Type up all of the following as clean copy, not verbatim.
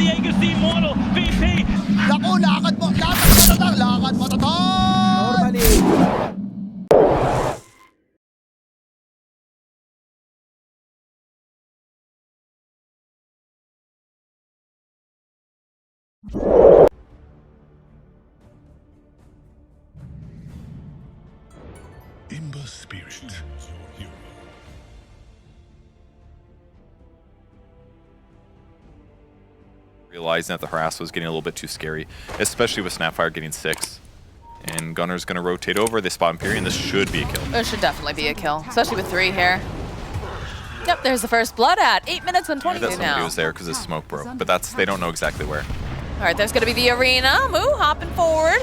Diego si Immortal, VP. Naku, lakad mo matatag, lakad matatag! Normally. Imba spirit. Realizing that the harass was getting a little bit too scary, especially with Snapfire getting 6. And Gunner's going to rotate over. They spot Imperium. This should be a kill. It should definitely be a kill, especially with 3 here. Yep, there's the first blood at 8 minutes and 20 That somebody now. was there because his smoke broke, but they don't know exactly where. All right, there's going to be the arena. Moo hopping forward.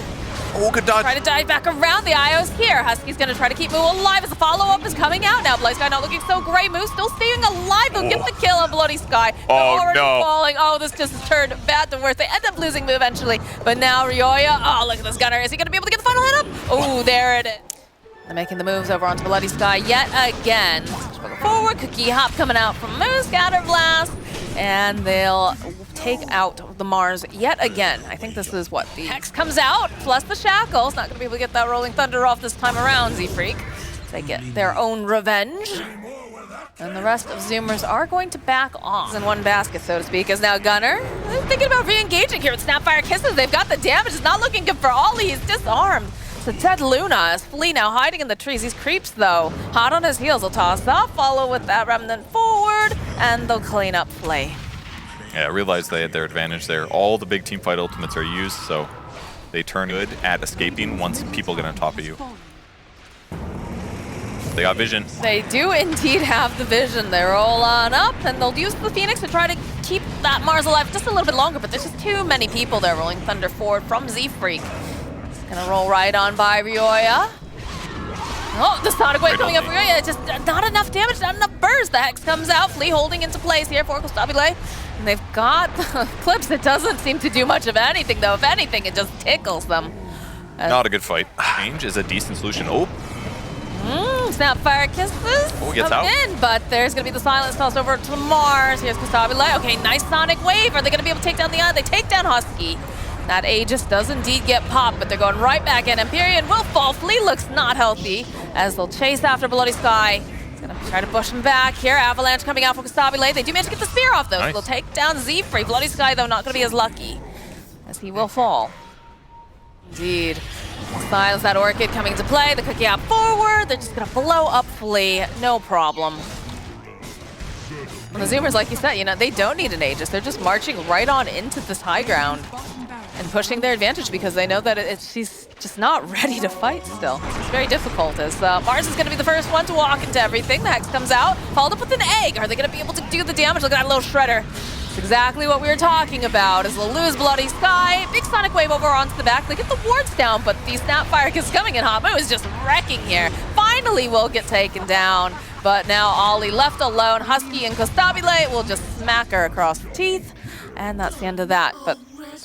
Oh, good dodge. Try to dive back around. The IO's here. Husky's going to try to keep Moo alive as the follow-up is coming out now. Bloody Sky not looking so great. Moo still staying alive. He'll get the kill on Bloody Sky. They're already falling. Oh, this just turned bad to worse. They end up losing Moo eventually. But now Ryoya, oh, look at this Gunner. Is he going to be able to get the final hit up? Oh, there it is. They're making the moves over onto Bloody Sky yet again. Forward, Cookie Hop coming out from Moo, Scatter Blast. And they'll take out the Mars yet again. I think this is what the Hex comes out, plus the Shackles. Not going to be able to get that Rolling Thunder off this time around, Z-Freak. They get their own revenge. And the rest of Zoomers are going to back off in one basket, so to speak, as now Gunner thinking about re-engaging here with Snapfire Kisses. They've got the damage. It's not looking good for Ollie. He's disarmed. So dead Luna is Flea now hiding in the trees. These creeps, though, hot on his heels. He'll toss up, follow with that Remnant forward, and they'll clean up Flea. Yeah, I realized they had their advantage there. All the big team fight ultimates are used, so they turn good at escaping once people get on top of you. They got vision. They do indeed have the vision. They roll on up, and they'll use the Phoenix to try to keep that Mars alive just a little bit longer, but there's just too many people there rolling Thunder forward from Z-Freak. Gonna roll right on by Ryoya. Oh, the Sonic Wave coming up for Ryoya. Just not enough damage, not enough burst. The Hex comes out. Flea holding into place here for Kostabile. And they've got the clips. It doesn't seem to do much of anything, though. If anything, it just tickles them. Not a good fight. Change is a decent solution. Oh. Snapfire Kisses. Oh, gets out. In, but there's going to be the silence tossed over to Mars. Here's Kostabile. Okay, nice Sonic Wave. Are they going to be able to take down the Eye? They take down Husky. That Aegis does indeed get popped, but they're going right back in. Empyrean will fall. Flea looks not healthy as they'll chase after Bloody Sky. He's going to try to push him back here. Avalanche coming out for Kostabile. They do manage to get the spear off, though. Nice. So they'll take down Z-Free. Bloody Sky, though, not going to be as lucky as he will fall. Indeed. Silence that Orchid coming to play. The Cookie out forward. They're just going to blow up Flea. No problem. And the Zoomers, like you said, you know, they don't need an Aegis. They're just marching right on into this high ground and pushing their advantage because they know that she's just not ready to fight still. It's very difficult as Mars is going to be the first one to walk into everything. The Hex comes out, followed up with an egg. Are they going to be able to do the damage? Look at that little shredder. It's exactly what we were talking about as they'll lose Bloody Sky. Big Sonic Wave over onto the back. They get the wards down, but the Snapfire is coming in hot. Moo is just wrecking here. Finally will get taken down, but now Ollie left alone. Husky and Kostabile will just smack her across the teeth, and that's the end of that. But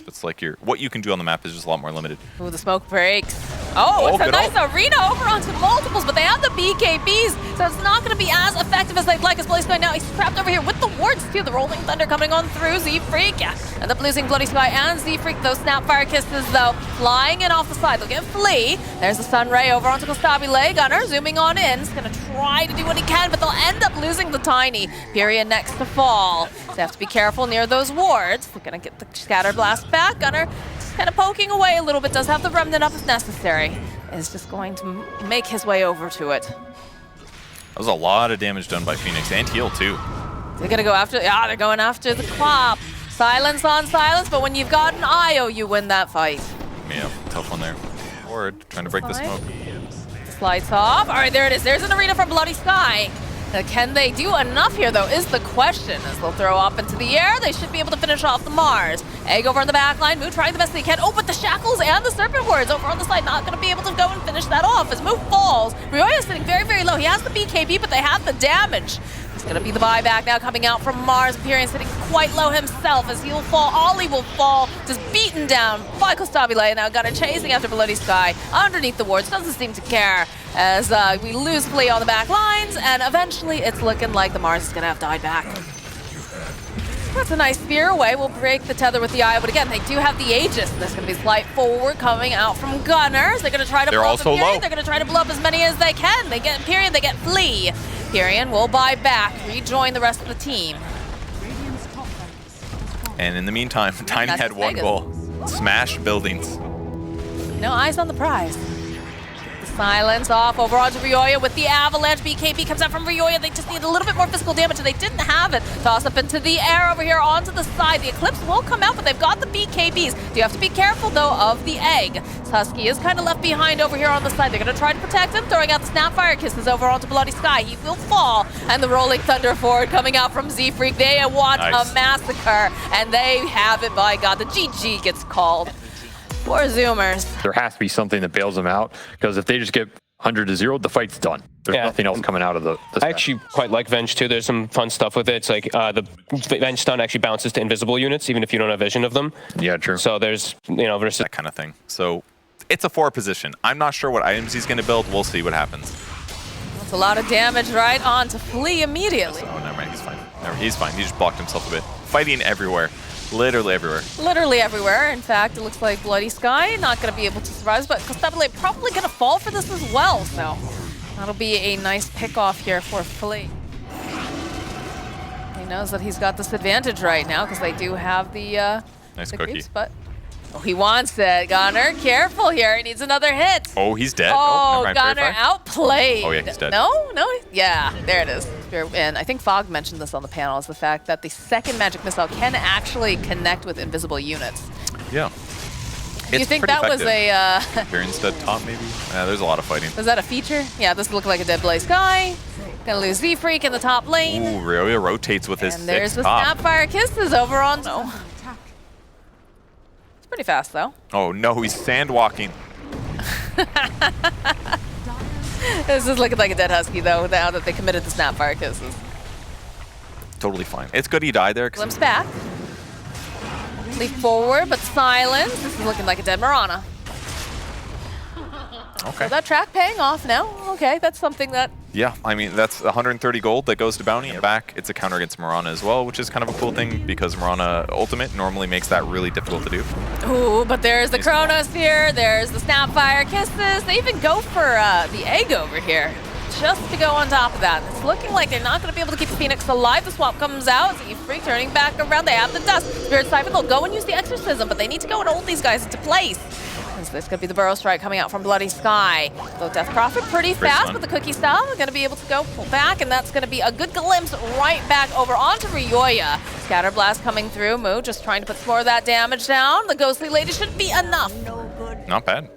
It's like what you can do on the map is just a lot more limited. ooh, the smoke breaks. Oh, it's a nice arena over onto multiples, but they have the BKBs, so it's not going to be as effective as they'd like. As Bloody Sky now, he's trapped over here with the wards too. The Rolling Thunder coming on through Z-Freak. Yeah, end up losing Bloody Sky and Z-Freak. Those Snapfire Kisses, though, flying in off the side. They'll get Flea. There's the Sun Ray over onto Kostabile. Gunner zooming on in. He's going to try to do what he can, but they'll end up losing the Tiny. Period next to fall. So they have to be careful near those wards. They're going to get the Scatter Blast back. Gunner kind of poking away a little bit, does have the Remnant up if necessary. Is just going to make his way over to it. That was a lot of damage done by Phoenix and heal too. They're gonna go after, they're going after the Quap. Silence on silence, but when you've got an IO, you win that fight. Yeah, tough one there. Forward, trying to break the smoke. Slides off. All right, there it is. There's an arena for Bloody Sky. Can they do enough here, though, is the question. As they'll throw up into the air, they should be able to finish off the Mars. Egg over on the back line. Moo trying the best they can. Oh, but the Shackles and the Serpent Wards over on the side, not going to be able to go and finish that off. As Moo falls, Ryoya is sitting very, very low. He has the BKB, but they have the damage. It's going to be the buyback now coming out from Mars. Imperium sitting quite low himself as he'll fall. Ollie will fall, just beaten down by Kostabile. Now Gunner chasing after Bloody Sky underneath the wards. Doesn't seem to care as we lose Flea on the back lines, and eventually it's looking like the Mars is going to have died back. That's a nice spear away. We'll break the tether with the Eye, but again, they do have the Aegis. There's going to be slight forward coming out from Gunners. They're going to try to blow up Imperium. They're going to try to blow up as many as they can. They get Imperium, they get Flea. Imperium will buy back, rejoin the rest of the team. And in the meantime, Tiny had one goal. Smash buildings. No eyes on the prize. Silence off over onto Ryoya with the avalanche. BKB comes out from Ryoya. They just need a little bit more physical damage, and they didn't have it. Toss up into the air over here onto the side. The Eclipse will come out, but they've got the BKBs. You have to be careful, though, of the egg. Husky is kind of left behind over here on the side. They're going to try to protect him, throwing out the Snapfire Kisses over onto Bloody Sky. He will fall, and the Rolling Thunder forward coming out from Z-Freak. They want a massacre, and they have it, by God. The GG gets called. Poor Zoomers. There has to be something that bails them out, because if they just get 100-0, the fight's done. There's nothing else coming out of the I actually quite like Venge too. There's some fun stuff with it. It's like the Venge stun actually bounces to invisible units, even if you don't have vision of them. Yeah, true. So there's, versus that kind of thing. So it's a 4 position. I'm not sure what items he's going to build. We'll see what happens. That's a lot of damage right on to Flea immediately. Oh, never mind. He's fine. He's fine. He just blocked himself a bit. Fighting everywhere. Literally everywhere. Literally everywhere. In fact, it looks like Bloody Sky not going to be able to survive, but Constabulate probably going to fall for this as well. So that'll be a nice pick off here for Flea. He knows that he's got this advantage right now because they do have the nice the cookie. creeps, but he wants it. Gunner, careful here. He needs another hit. Oh, he's dead. Oh, never mind. Gunner outplayed. Oh, yeah, he's dead. No? Yeah, there it is. And I think Fog mentioned this on the panel, is the fact that the second magic missile can actually connect with invisible units. Yeah. Do you think that was a... Imperium's dead top, maybe? There's a lot of fighting. Was that a feature? Yeah, this looked like a dead Blaze Sky. Gonna lose Z-Freak in the top lane. Ooh, Ryoya rotates with his And there's the top. Snapfire Kisses over on... No. It's pretty fast, though. Oh, no, he's sandwalking. This is looking like a dead Husky, though, now that they committed the Snapfire Kisses. Totally fine. It's good he died there. Glimpse back. Leap forward, but silence. This is looking like a dead Mirana. Okay. So that track paying off now. Okay, that's something that... Yeah, I mean, that's 130 gold that goes to Bounty. And back, it's a counter against Mirana as well, which is kind of a cool thing because Mirana ultimate normally makes that really difficult to do. Ooh, but there's the Kronos here. There's the Snapfire Kisses. They even go for the egg over here, just to go on top of that. It's looking like they're not going to be able to keep the Phoenix alive. The swap comes out. Z-Freak turning back around. They have the dust. Spirit Siphon, they'll go and use the Exorcism, but they need to go and hold these guys into place. This could be the Burrow Strike coming out from Bloody Sky. So Death Prophet pretty fast, but the Cookie Style are going to be able to go pull back, and that's going to be a good glimpse right back over onto Ryoya. Scatter Blast coming through. Moo just trying to put some more of that damage down. The Ghostly Lady should be enough. Not bad.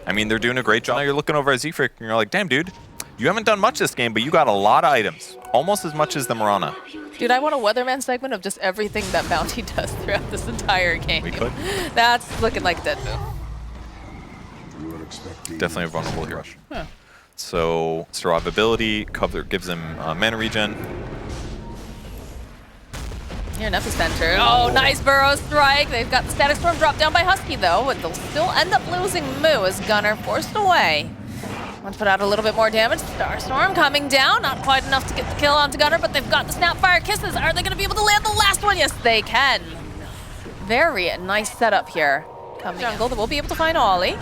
I mean, they're doing a great job. Now you're looking over at Z-Freak, and you're like, damn, dude, you haven't done much this game, but you got a lot of items. Almost as much as the Mirana. Dude, I want a Weatherman segment of just everything that Bounty does throughout this entire game. We could. That's looking like a dead move. Definitely a vulnerable hero. Huh. So, survivability, cover gives him mana regen. Here in Epicenter. Oh, nice Burrow Strike. They've got the Static Storm dropped down by Husky, though, and they'll still end up losing Moo as Gunner forced away. Want to put out a little bit more damage. Starstorm coming down. Not quite enough to get the kill onto Gunner, but they've got the Snapfire Kisses. Are they going to be able to land the last one? Yes, they can. Very nice setup here. Coming jungle, that we'll be able to find Ollie.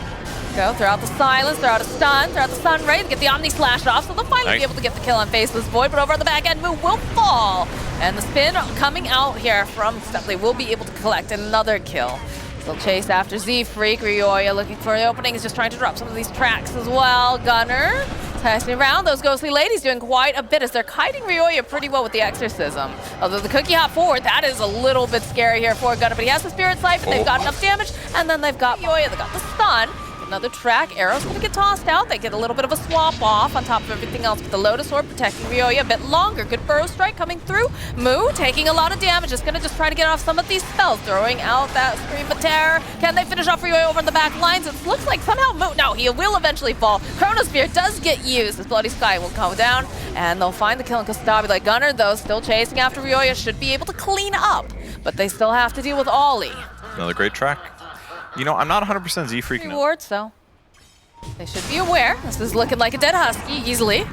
Go, throw out the silence, throw out a stun, throw out the Sun Ray, get the Omni Slash off, so they'll finally be able to get the kill on Faceless Void, but over on the back end, Moo will fall. And the spin coming out here from Stepley will be able to collect another kill. They'll chase after Z-Freak. Ryoya looking for the opening. He's just trying to drop some of these tracks as well. Gunner passing around. Those Ghostly Ladies doing quite a bit as they're kiting Ryoya pretty well with the Exorcism. Although the Cookie Hop forward, that is a little bit scary here for Gunner, but he has the Spirit Siphon. They've got enough damage, and then they've got Ryoya. They got the stun. Another track. Arrow's going to get tossed out. They get a little bit of a swap off on top of everything else. But the Lotus Orb protecting Ryoya a bit longer. Good Burrow Strike coming through. Moo taking a lot of damage. Just going to just try to get off some of these spells. Throwing out that Scream of Terror. Can they finish off Ryoya over in the back lines? It looks like somehow Moo... No, he will eventually fall. Chronosphere does get used. This Bloody Sky will come down. And they'll find the kill in Constabulate. Gunner, though, still chasing after Ryoya. Should be able to clean up. But they still have to deal with Ollie. Another great track. You know, I'm not 100% Z-Freak now. Rewards, so... They should be aware. This is looking like a dead Husky, easily.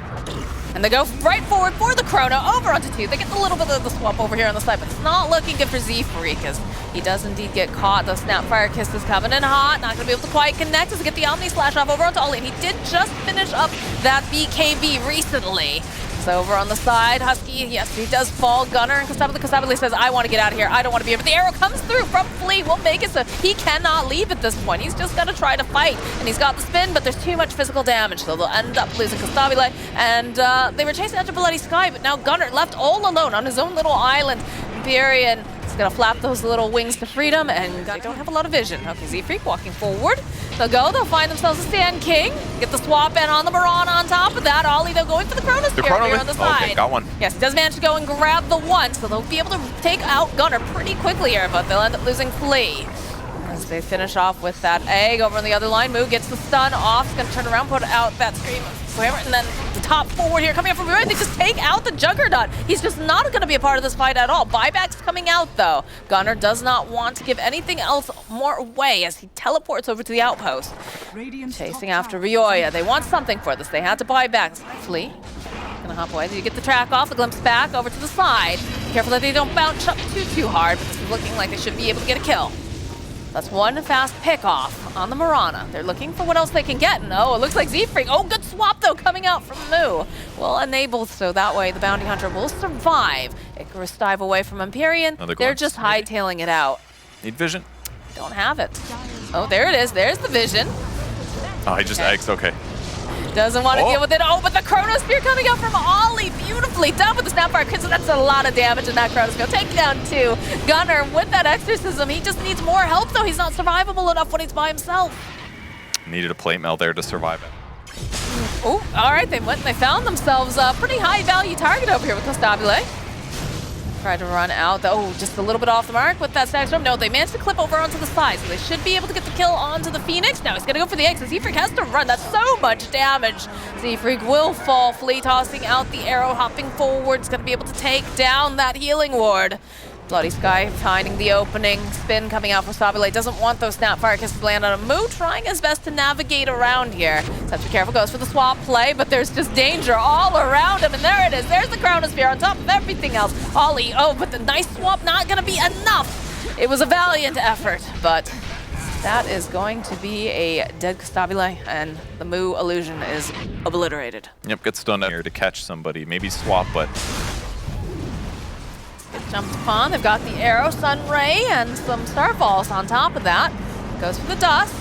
And they go right forward for the Chrono, over onto 2. They get a little bit of the swap over here on the side, but it's not looking good for Z-Freak, as he does indeed get caught. Those Snapfire Kisses coming in hot, not going to be able to quite connect as they get the Omni Slash off over onto Ollie. And he did just finish up that BKB recently. So over on the side, Husky, yes, he does fall. Gunner and Kastabile says, I want to get out of here. I don't want to be here. But the arrow comes through from Flea. Will make it so he cannot leave at this point. He's just going to try to fight. And he's got the spin, but there's too much physical damage. So they'll end up losing Kastabile. And they were chasing after Bloody Sky, but now Gunner left all alone on his own little island. Imperian is going to flap those little wings to freedom, and they don't have a lot of vision. Okay, Z-Freak walking forward. They'll find themselves a Sand King. Get the swap in on the Mirana on top of that. Ollie, though, going for the Chronosphere here on the side. Okay, got one. Yes, he does manage to go and grab the one, so they'll be able to take out Gunner pretty quickly here, but they'll end up losing Flea. As they finish off with that egg over on the other line. Moo gets the stun off. He's going to turn around, put out that Scream. And then the top forward here coming up from behind. They just take out the Juggernaut. He's just not going to be a part of this fight at all. Buyback's coming out, though. Gunner does not want to give anything else more away as he teleports over to the outpost. Chasing after Ryoya. They want something for this. They had to buy back. Flea. Gonna hop away. You get the track off, the glimpse back over to the side. Be careful that they don't bounce up too hard, but this is looking like they should be able to get a kill. That's one fast pick off on the Mirana. They're looking for what else they can get. No, it looks like Z-Freak. Oh, good swap, though, coming out from Moo. Will enable, so that way the Bounty Hunter will survive. Icarus dive away from Empyrean. They're just hightailing it out. Need vision? Don't have it. Oh, there it is. There's the vision. Oh, he just eggs. Okay. Doesn't want to deal with it. Oh, but the Chronosphere coming out from Ollie. Beautifully done with the Snapfire. Because that's a lot of damage in that Chronosphere. Take down 2. Gunner with that Exorcism. He just needs more help, though. He's not survivable enough when he's by himself. Needed a plate mail there to survive it. Oh, all right. They went and they found themselves a pretty high value target over here with Kastabile. Tried to run out, though, just a little bit off the mark with that Static Storm. No, they managed to clip over onto the side, so they should be able to get the kill onto the Phoenix. Now he's going to go for the X, and Z-Freak has to run. That's so much damage. Z-Freak will fall. Flea tossing out the arrow, hopping forward. He's going to be able to take down that healing ward. Bloody Sky finding the opening. Spin coming out from Stabile. Doesn't want those Snapfire Kisses to land on a Moo. Trying his best to navigate around here. So have to be careful. Goes for the swap play, but there's just danger all around him. And there it is. There's the Chronosphere on top of everything else. Ollie, oh, but the nice swap not going to be enough. It was a valiant effort, but that is going to be a dead Stabile, and the Moo illusion is obliterated. Yep, gets stunned out here to catch somebody. Maybe swap, but Gets jumped upon. They've got the arrow, Sun Ray, and some Starfalls on top of that. Goes for the dust.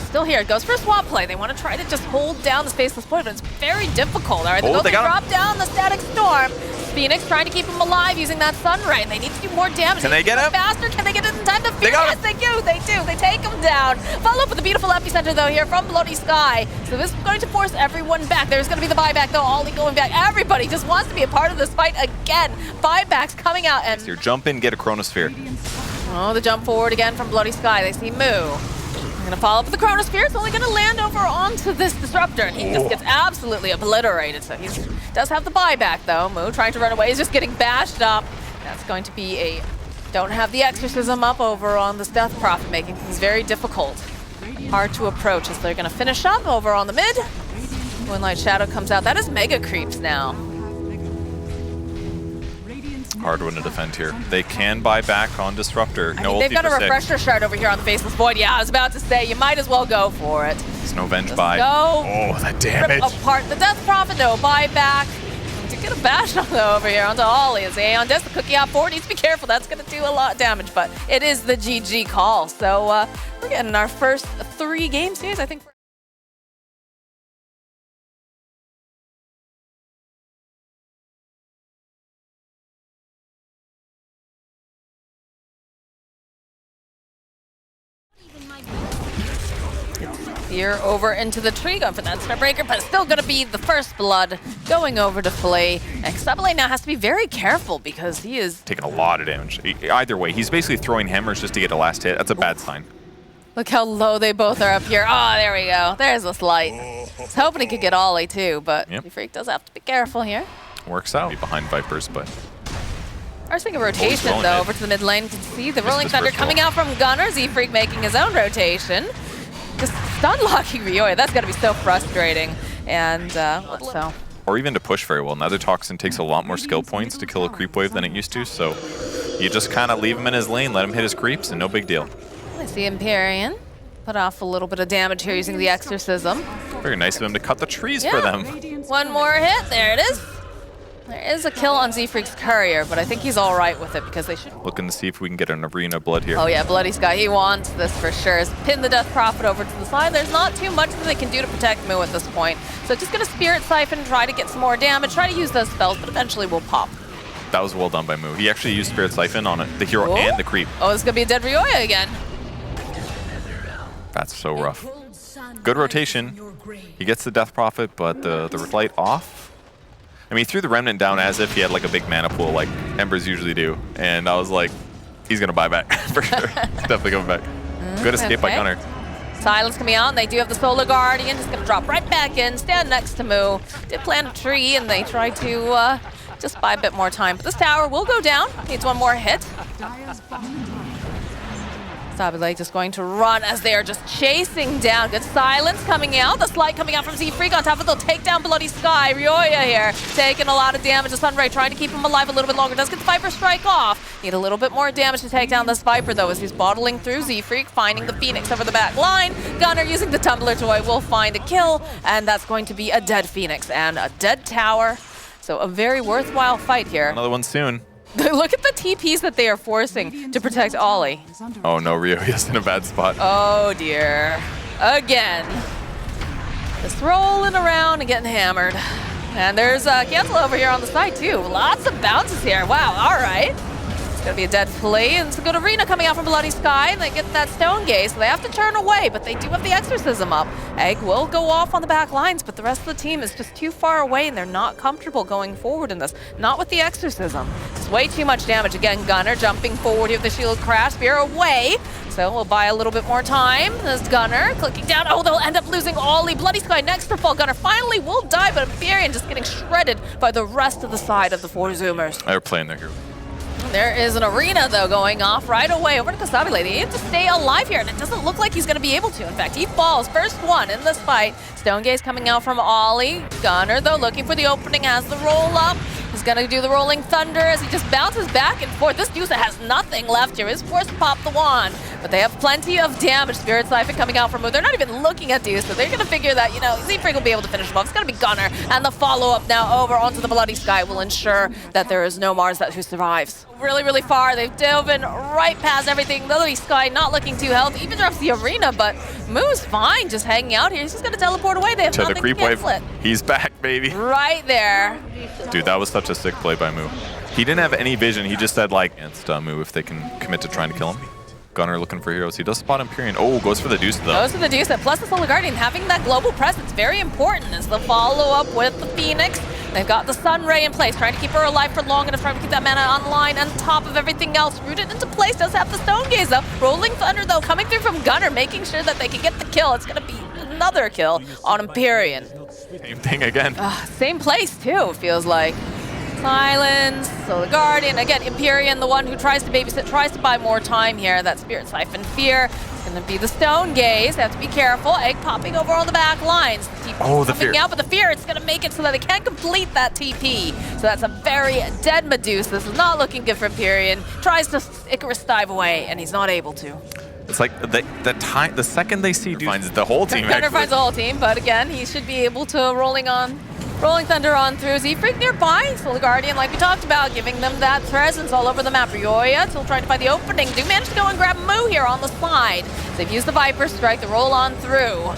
Still here. Goes for a swap play. They want to try to just hold down the Spaceless Point, but it's very difficult. All right, they drop down the Static Storm. Phoenix trying to keep him alive using that Sun Ray. They need to do more damage. Can they get him? Faster? Can they get it in time to Phoenix? Yes, they do. They do. They take him down. Follow up with a beautiful epicenter, though, here from Bloody Sky. So this is going to force everyone back. There's going to be the buyback, though. Ollie going back. Everybody just wants to be a part of this fight again. Buybacks coming out. And here, jump in, get a Chronosphere. oh, the jump forward again from Bloody Sky. They see Moo. Going to follow up with the Chronosphere. It's only going to land over onto this Disruptor, and he just gets absolutely obliterated. So he does have the buyback, though. Moo trying to run away. He's just getting bashed up. That's going to be a... don't have the Exorcism up over on this Death Prophet, making things very difficult. Hard to approach as they're going to finish up over on the mid. Moonlight Shadow comes out. That is Mega Creeps now. Hard one to defend here. They can buy back on Disruptor. I mean, they've got a Refresher Shard over here on the Faceless Void. Yeah, I was about to say, you might as well go for it. There's no Venge buy. Go. Oh, that damage. Rip apart the Death Prophet, no buyback. To get a bash on over here onto Ollie as Aeon does the cookie out forward. Needs to be careful. That's going to do a lot of damage, but it is the GG call. So we're getting our first 3 game series, I think. Here over into the tree, going for that Starbreaker, but it's still going to be the first blood going over to Flea. And Kastabile now has to be very careful because he is taking a lot of damage. Either way, he's basically throwing hammers just to get a last hit. That's a bad sign. Look how low they both are up here. Oh, there we go. There's this light. I was hoping he could get Ollie too, but Z-Freak does have to be careful here. Works out. Behind Vipers, but... I was thinking rotation, though, over to the mid lane. You can see the Rolling Thunder coming out from Gunner. Z-Freak making his own rotation. Just stun locking Ryoya. That's got to be so frustrating. And so or even to push very well. Nether Toxin takes a lot more skill points to kill a creep wave than it used to, so you just kind of leave him in his lane, let him hit his creeps, and no big deal. I see Empyrean put off a little bit of damage here using the Exorcism. Very nice of him to cut the trees for them. One more hit, there it is. There is a kill on Z-Freak's Courier, but I think he's all right with it because they should... Looking to see if we can get an arena blood here. Oh yeah, Bloody Sky, he wants this for sure. Pin the Death Prophet over to the side. There's not too much that they can do to protect Moo at this point. So just gonna Spirit Siphon, try to get some more damage, try to use those spells, but eventually we'll pop. That was well done by Moo. He actually used Spirit Siphon on the hero and the creep. Oh, it's gonna be a dead Ryoya again. That's so rough. Good rotation. He gets the Death Prophet, but the flight off. I mean, he threw the Remnant down as if he had like a big mana pool, like Embers usually do. And I was like, he's gonna buy back for sure. He's definitely coming back. Good escape by Gunnar. Silence coming out, and they do have the Solar Guardian. Just gonna drop right back in, stand next to Moo. Did plant a tree, and they try to just buy a bit more time. But this tower will go down. Needs one more hit. Sabilay just going to run as they are just chasing down. Good silence coming out. The slide coming out from Z-Freak. On top of it, they'll take down Bloody Sky. Ryoya here taking a lot of damage. The Sunray trying to keep him alive a little bit longer. Does get the Viper strike off. Need a little bit more damage to take down this Viper, though, as he's bottling through Z-Freak, finding the Phoenix over the back line. Gunnar using the Tumbler toy will find a kill, and that's going to be a dead Phoenix and a dead tower. So a very worthwhile fight here. Another one soon. Look at the TPs that they are forcing to protect Ollie. Oh no, Ryoya's in a bad spot. Oh dear. Again. Just rolling around and getting hammered. And there's Cancel over here on the side too. Lots of bounces here. Wow, all right. It's gonna be a dead play, and it's a good arena coming out from Bloody Sky, and they get that Stone Gaze, so they have to turn away, but they do have the Exorcism up. Egg will go off on the back lines, but the rest of the team is just too far away, and they're not comfortable going forward in this. Not with the Exorcism. It's way too much damage. Again, Gunnar jumping forward here with the Shield Crash. Spear away, so we'll buy a little bit more time. There's Gunnar clicking down. Oh, they'll end up losing Ollie. Bloody Sky next to fall. Gunnar finally will die, but Empyrean just getting shredded by the rest of the side of the four Zoomers. They're playing their hero. There is an arena, though, going off right away over to Kasabile. They need to stay alive here, and it doesn't look like he's going to be able to. In fact, he falls. First one in this fight. Stone Gaze coming out from Ollie. Gunnar, though, looking for the opening, has the roll up. He's going to do the Rolling Thunder as he just bounces back and forth. This Dusa has nothing left here. He's forced to pop the wand, but they have plenty of damage. Spirit Siphon coming out from Moo. They're not even looking at Dusa. They're going to figure that, you know, Z-Freak will be able to finish him off. It's going to be Gunnar, and the follow-up now over onto the Bloody Sky will ensure that there is no Mars who survives. Really, really far. They've dove in right past everything. Bloody Sky not looking too healthy. Even drops the arena, but Moo's fine just hanging out here. He's just going to teleport away. They have to nothing the creep to cancel wave. it. He's back, baby. Right there. Dude, that was such a sick play by Moo. He didn't have any vision. He just said, like, against Moo if they can commit to trying to kill him. Gunnar looking for heroes. He does spot Empyrean. Oh, goes for the Deuce, though. Goes for the Deuce. Plus the Solar Guardian. Having that global presence, very important. As the follow-up with the Phoenix. They've got the Sunray in place, trying to keep her alive for long enough, trying to keep that mana online on top of everything else. Rooted into place, does have the Stone Gaze, though. Rolling Thunder, though, coming through from Gunnar, making sure that they can get the kill. It's going to be another kill on Empyrean. Same thing again. Same place, too, feels like. Silence, Solar Guardian. Again, Empyrean, the one who tries to babysit, tries to buy more time here. That Spirit Siphon Fear. It's going to be the Stone Gaze. They have to be careful. Egg popping over on the back lines. The TP the Fear. Out, but the Fear, it's going to make it so that they can't complete that TP. So that's a very dead Medusa. This is not looking good for Empyrean. Tries to Icarus dive away, and he's not able to. It's like the second they see Dude finds the whole team. Gunnar finds the whole team, but again, he should be able to Rolling Thunder on through. Z-Freak nearby. Solar Guardian, like we talked about, giving them that presence all over the map. Ryoya still trying to find the opening. Do manage to go and grab Moo here on the side. They've used the Viper Strike to roll on through.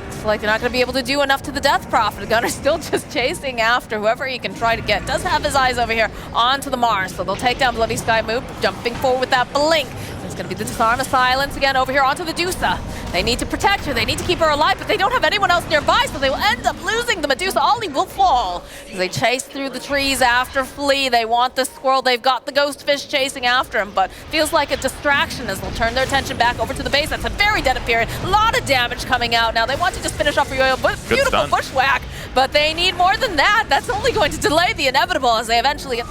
It's like they're not going to be able to do enough to the Death Prophet. Gunner's still just chasing after whoever he can try to get. Does have his eyes over here onto the Mars, so they'll take down Bloody Sky. Moo jumping forward with that blink. It's going to be the Disarm of Silence again over here onto the Dusa. They need to protect her. They need to keep her alive, but they don't have anyone else nearby, so they will end up losing the Medusa. Ollie will fall as they chase through the trees after Flea. They want the squirrel. They've got the ghost fish chasing after him, but feels like a distraction as they'll turn their attention back over to the base. That's a very dead Empyrean. A lot of damage coming out now. They want to just finish off Ryoya. Beautiful bushwhack, but they need more than that. That's only going to delay the inevitable as they eventually get...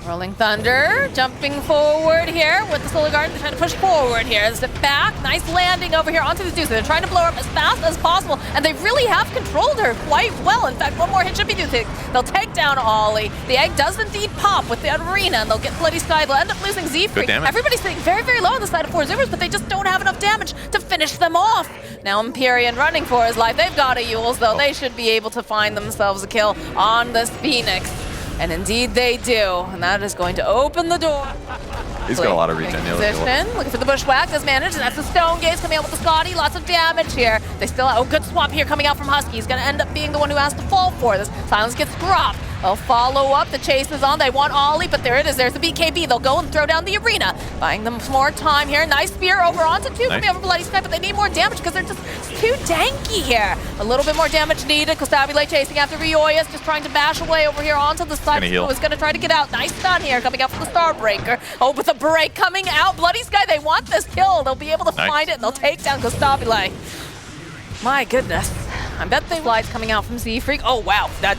Rolling Thunder, jumping forward here with the Solar Garden. They're trying to push forward here. Step back, nice landing over here onto the Deuce. They're trying to blow her up as fast as possible, and they really have controlled her quite well. In fact, one more hit should be due. They'll take down Ollie. The egg does indeed pop with the arena, and they'll get Bloody Sky. They'll end up losing Z-Freak. Everybody's sitting very, very low on the side of 4 Zoomers, but they just don't have enough damage to finish them off. Now Empyrean running for his life. They've got a Yules, though. They should be able to find themselves a kill on this Phoenix. And indeed they do, and that is going to open the door. He's got a lot of regen. Position, looking for the bushwhack, does manage, and that's the Stone Gaze coming out with the Scotty. Lots of damage here. They still have, good swap here coming out from Husky. He's gonna end up being the one who has to fall for this. Silence gets dropped. They'll follow up, the chase is on. They want Ollie, but there it is, there's the BKB. They'll go and throw down the arena, buying them some more time here. Nice spear over onto 2, coming over Bloody Sky, but they need more damage because they're just too tanky here. A little bit more damage needed. Kostabile chasing after Rioyas, just trying to bash away over here onto the side. Who is gonna try to get out. Nice stun here, coming out from the Starbreaker. Oh, with a break coming out. Bloody Sky, they want this kill. They'll be able to find it, and they'll take down Kostabile. My goodness. I bet they slides coming out from Z-Freak. Oh, wow. That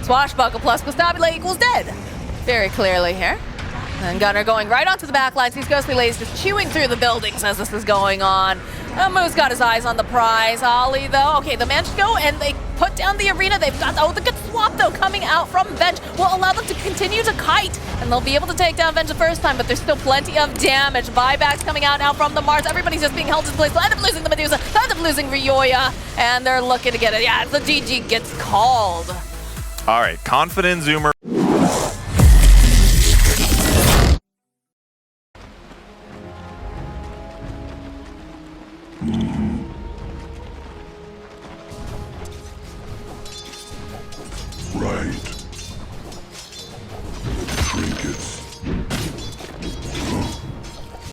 Swashbuckle plus Kostabile equals dead. Very clearly here. And Gunner going right onto the back lines. These Ghostly Ladies just chewing through the buildings as this is going on. Moo's got his eyes on the prize. Ollie, though. Okay, the managed to go, and they put down the arena. They've got, the good swap, though, coming out from Venge will allow them to continue to kite, and they'll be able to take down Venge the first time, but there's still plenty of damage. Buybacks coming out now from the Mars. Everybody's just being held in place. They'll end up losing the Medusa. They'll end up losing Rioya, and they're looking to get it. Yeah, the GG gets called. All right, confident Zoomer.